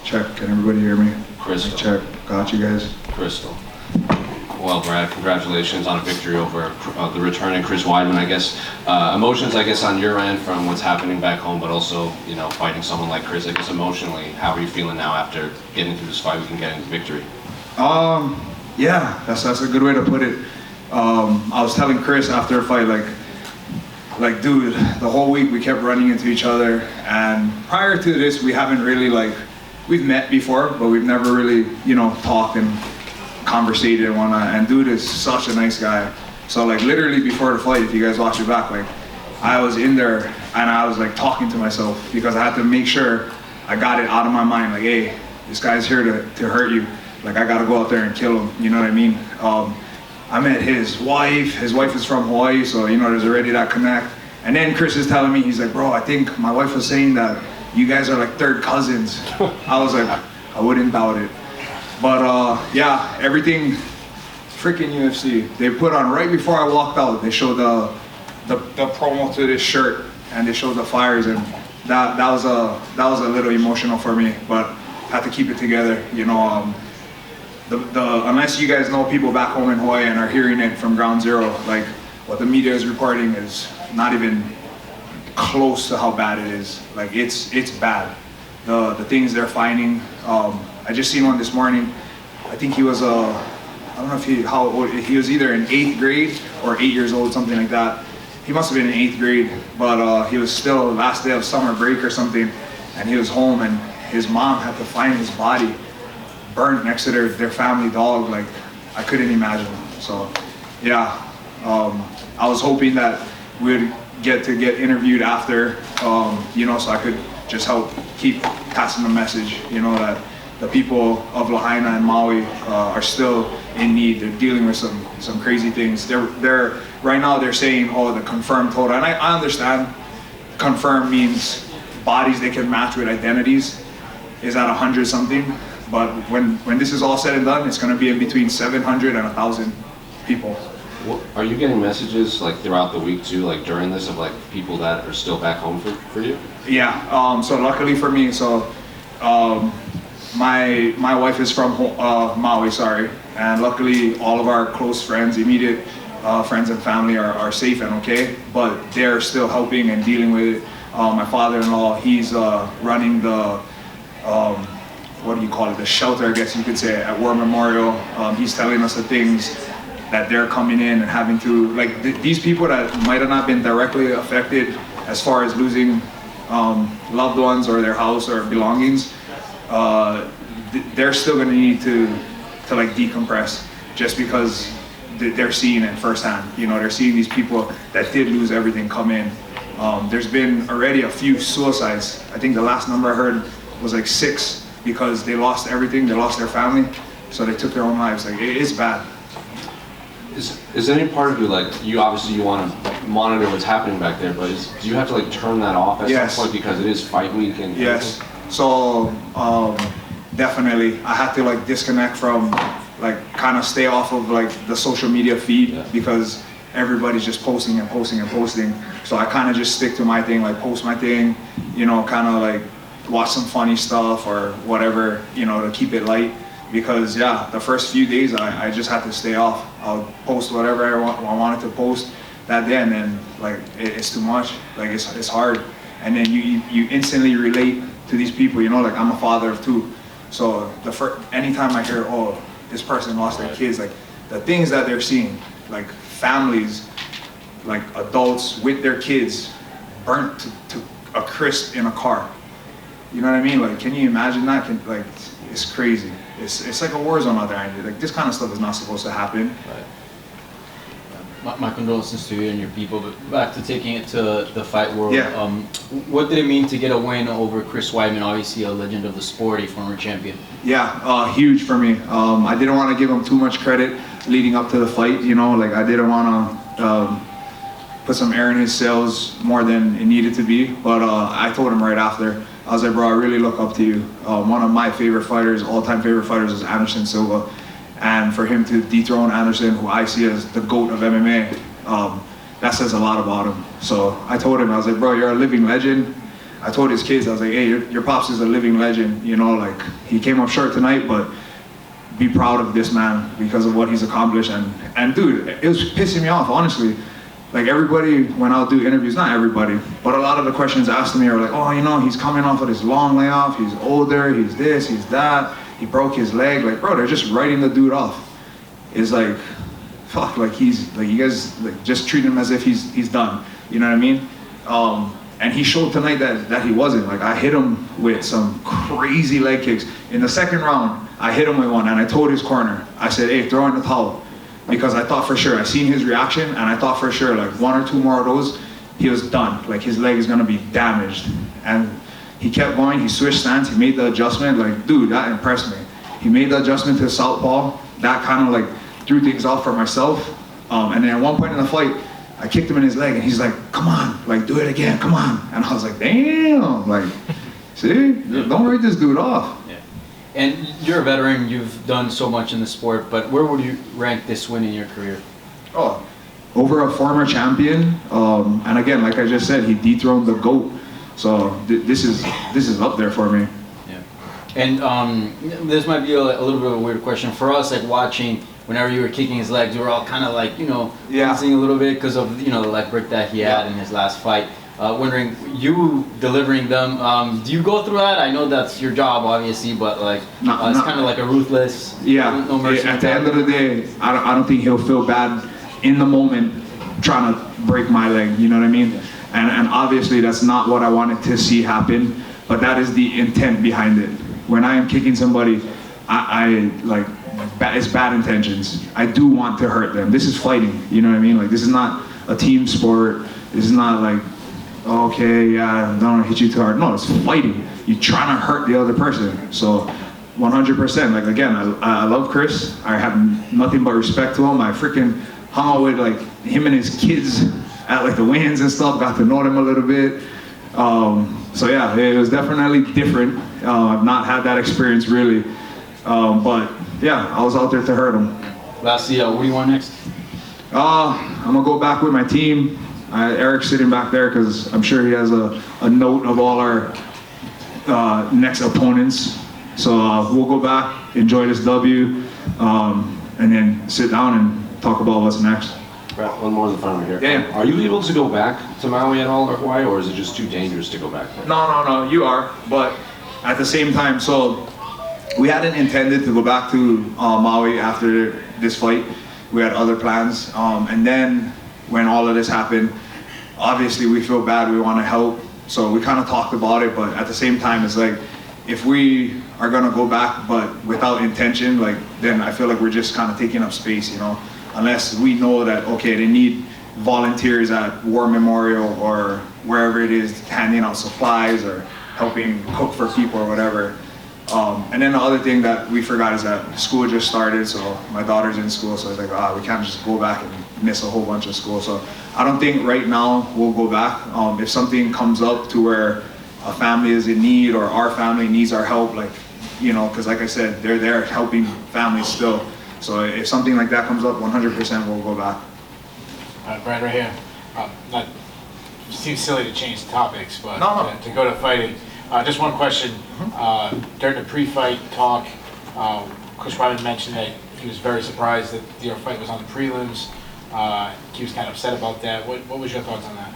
Check. Can everybody hear me? Crystal. Check. Got you guys. Crystal. Well, Brad, congratulations on a victory over the returning Chris Weidman. I guess emotions, on your end from what's happening back home, but also, fighting someone like Chris. I guess emotionally, how are you feeling now after getting through this fight? We can get into victory. Yeah, that's a good way to put it. I was telling Chris after a fight, like, dude, the whole week we kept running into each other, and prior to this, we haven't really we've met before, but we've never really, talked and conversated and whatnot. And dude is such a nice guy. So literally before the fight, if you guys watch it back, I was in there and I was talking to myself because I had to make sure I got it out of my mind. Hey, this guy's here to hurt you. I gotta go out there and kill him. You know what I mean? I met his wife. His wife is from Hawaii, so there's already that connect. And then Chris is telling me, he's like, bro, I think my wife was saying that you guys are third cousins. I was like, I wouldn't doubt it. But yeah, everything, freaking UFC. They put on right before I walked out. They showed the promo to this shirt, and they showed the fires, and that was a little emotional for me, but had to keep it together. Unless you guys know people back home in Hawaii and are hearing it from ground zero, what the media is reporting is not even close to how bad it is. It's bad. The things they're finding. I just seen one this morning. I think he was I don't know how old, he was either in 8th grade or 8 years old, something like that. He must have been in 8th grade, but he was still last day of summer break or something, and he was home, and his mom had to find his body burnt next to their family dog. I couldn't imagine. So yeah, I was hoping that we'd get interviewed after, so I could just help keep passing the message, that the people of Lahaina and Maui are still in need. They're dealing with some crazy things. They're right now they're saying, oh, the confirmed total, and I understand. Confirmed means bodies they can match with identities is at 100 something, but when this is all said and done, it's going to be in between 700 and 1,000 people. Well, are you getting messages throughout the week too, during this, of people that are still back home for you? Yeah. So luckily for me, my wife is from Maui, and luckily all of our close friends, immediate friends and family are safe and okay, but they're still helping and dealing with it. My father-in-law, he's running the what do you call it? The shelter, I guess you could say, at War Memorial. He's telling us the things that they're coming in and having to, these people that might have not been directly affected as far as losing loved ones or their house or belongings, they're still going to need to decompress, just because they're seeing it firsthand. They're seeing these people that did lose everything come in. There's been already a few suicides. I think the last number I heard was 6, because they lost everything, they lost their family, so they took their own lives. It's bad. Is any part of you, you obviously want to monitor what's happening back there, but do you have to turn that off at some point, because it is fight week? And yes. So definitely I had to disconnect from kind of stay off of the social media feed, because everybody's just posting and posting and posting. So I kind of just stick to my thing, post my thing, kind of watch some funny stuff or whatever, to keep it light. Because the first few days I just had to stay off. I'll post whatever I wanted to post that day, and then it's too much. It's hard, and then you instantly relate to these people. I'm a father of 2, so anytime I hear, oh, this person lost their kids, the things that they're seeing, families, adults with their kids burnt to a crisp in a car. You know what I mean? Can you imagine that? It's crazy. It's like a war zone out there. This kind of stuff is not supposed to happen. Right. My condolences to you and your people. But back to taking it to the fight world. Yeah. What did it mean to get a win over Chris Weidman? Obviously a legend of the sport, a former champion. Yeah, huge for me. I didn't want to give him too much credit leading up to the fight. I didn't want to put some air in his sails more than it needed to be. But I told him right after. I was like, bro, I really look up to you. One of my favorite fighters, all-time favorite fighters, is Anderson Silva. And for him to dethrone Anderson, who I see as the GOAT of MMA, that says a lot about him. So I told him, I was like, bro, you're a living legend. I told his kids, I was like, hey, your pops is a living legend, you know, like he came up short tonight, but be proud of this man because of what he's accomplished. And dude, it was pissing me off, honestly. Like everybody, when I'll do interviews, not everybody, but a lot of the questions asked to me are like, oh, you know, he's coming off of this long layoff, he's older, he's this, he's that, he broke his leg. Like, bro, they're just writing the dude off. It's like, fuck, like he's, like you guys like, just treat him as if he's done. You know what I mean? And he showed tonight that he wasn't. Like I hit him with some crazy leg kicks. In the second round, I hit him with one and I told his corner, I said, hey, throw in the towel. Because I thought for sure, I seen his reaction and I thought for sure like one or two more of those, he was done. Like his leg is gonna be damaged. And he kept going, he switched stance, he made the adjustment. Like, dude, that impressed me. He made the adjustment to the southpaw. That kind of like threw things off for myself. And then at one point in the fight, I kicked him in his leg and he's like, come on, like do it again, come on. And I was like, damn, like, see, don't write this dude off. Yeah. And you're a veteran, you've done so much in the sport, but where would you rank this win in your career? Oh, over a former champion. And again, like I just said, he dethroned the GOAT. So this is up there for me. Yeah. And this might be a little bit of a weird question. For us, like watching, whenever you were kicking his legs, we were all kind of like, you know, dancing a little bit because of, you know, the leg break that he had in his last fight. Wondering, you delivering them, do you go through that? I know that's your job, obviously, but like, it's kind of like a ruthless, no mercy. At the end of the day, I don't think he'll feel bad in the moment trying to break my leg, you know what I mean? And obviously that's not what I wanted to see happen, but that is the intent behind it. When I am kicking somebody, I like, it's bad intentions. I do want to hurt them. This is fighting, you know what I mean? Like this is not a team sport. This is not like, okay, yeah, don't hit you too hard. No, it's fighting. You're trying to hurt the other person. So 100%, like again, I love Chris. I have nothing but respect to him. I freaking hung out with like him and his kids at like the weigh-ins and stuff, got to know them a little bit. So yeah, it was definitely different. I've not had that experience really. But yeah, I was out there to hurt him. Lastly, what do you want next? I'm gonna go back with my team. Eric's sitting back there because I'm sure he has a note of all our next opponents. So we'll go back, enjoy this W, and then sit down and talk about what's next. Right, one more in the front right here. Yeah. Are you able to go back to Maui at all or Hawaii, or is it just too dangerous to go back there? No, you are. But at the same time, so we hadn't intended to go back to Maui after this fight. We had other plans. And then when all of this happened, obviously we feel bad, we want to help. So we kind of talked about it, but at the same time, it's like, if we are gonna go back, but without intention, like, then I feel like we're just kind of taking up space, you know? Unless we know that, okay, they need volunteers at War Memorial or wherever it is, handing out supplies or helping cook for people or whatever. And then the other thing that we forgot is that school just started, so my daughter's in school, so it's like, we can't just go back and miss a whole bunch of school. So I don't think right now we'll go back. If something comes up to where a family is in need or our family needs our help, like, you know, because like I said, they're there helping families still. So if something like that comes up, 100% we'll go back. Brad, right here. It seems silly to change topics, but No. to go to fighting. Just one question. During the pre-fight talk, Chris Weidman mentioned that he was very surprised that your fight was on the prelims. He was kind of upset about that. What was your thoughts on that?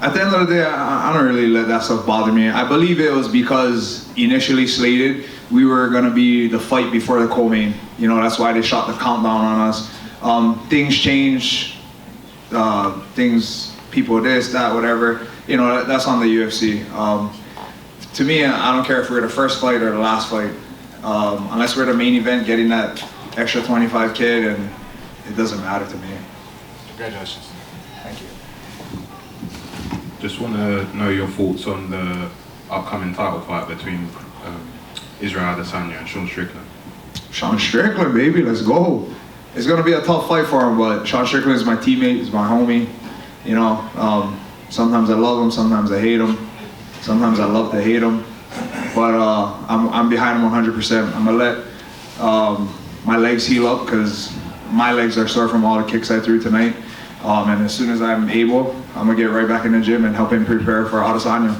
At the end of the day, I don't really let that stuff bother me. I believe it was because initially slated, we were going to be the fight before the co-main. You know, that's why they shot the countdown on us. Things change, people this, that, whatever. You know, that's on the UFC. To me, I don't care if we're the first fight or the last fight. Unless we're the main event getting that extra 25K, then it doesn't matter to me. Congratulations. Thank you. Just want to know your thoughts on the upcoming title fight between Israel Adesanya and Sean Strickland. Sean Strickland, baby, let's go. It's gonna be a tough fight for him, but Sean Strickland is my teammate, he's my homie. You know, sometimes I love him, sometimes I hate him. Sometimes I love to hate him. But I'm behind him 100%. I'm gonna let my legs heal up because my legs are sore from all the kicks I threw tonight. And as soon as I'm able, I'm gonna get right back in the gym and help him prepare for Adesanya.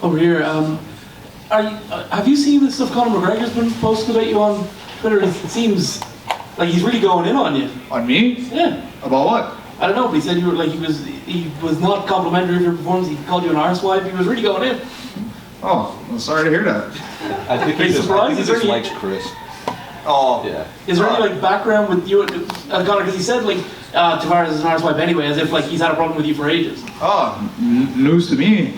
over here. Have you seen the stuff Conor McGregor's been posting about you on Twitter? It seems like he's really going in on you. On me? Yeah. About what? I don't know, but he said you were like he was not complimentary of your performance. He called you an arsewipe. He was really going in. Oh, I'm sorry to hear that. I think he just likes Chris. Oh. Yeah. Is there any like background with you, Conor? Because he said like Tavares is an arsewipe anyway, as if like he's had a problem with you for ages. Oh, news to me.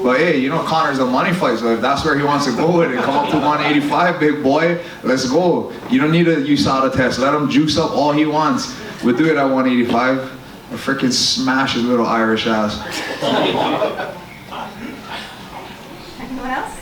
But hey, you know Conor's a money fight, so if that's where he wants to go with it, come up to 185, big boy, let's go. You don't need a USADA test. Let him juice up all he wants. We'll do it at 185. Or freaking smash his little Irish ass. Anyone else?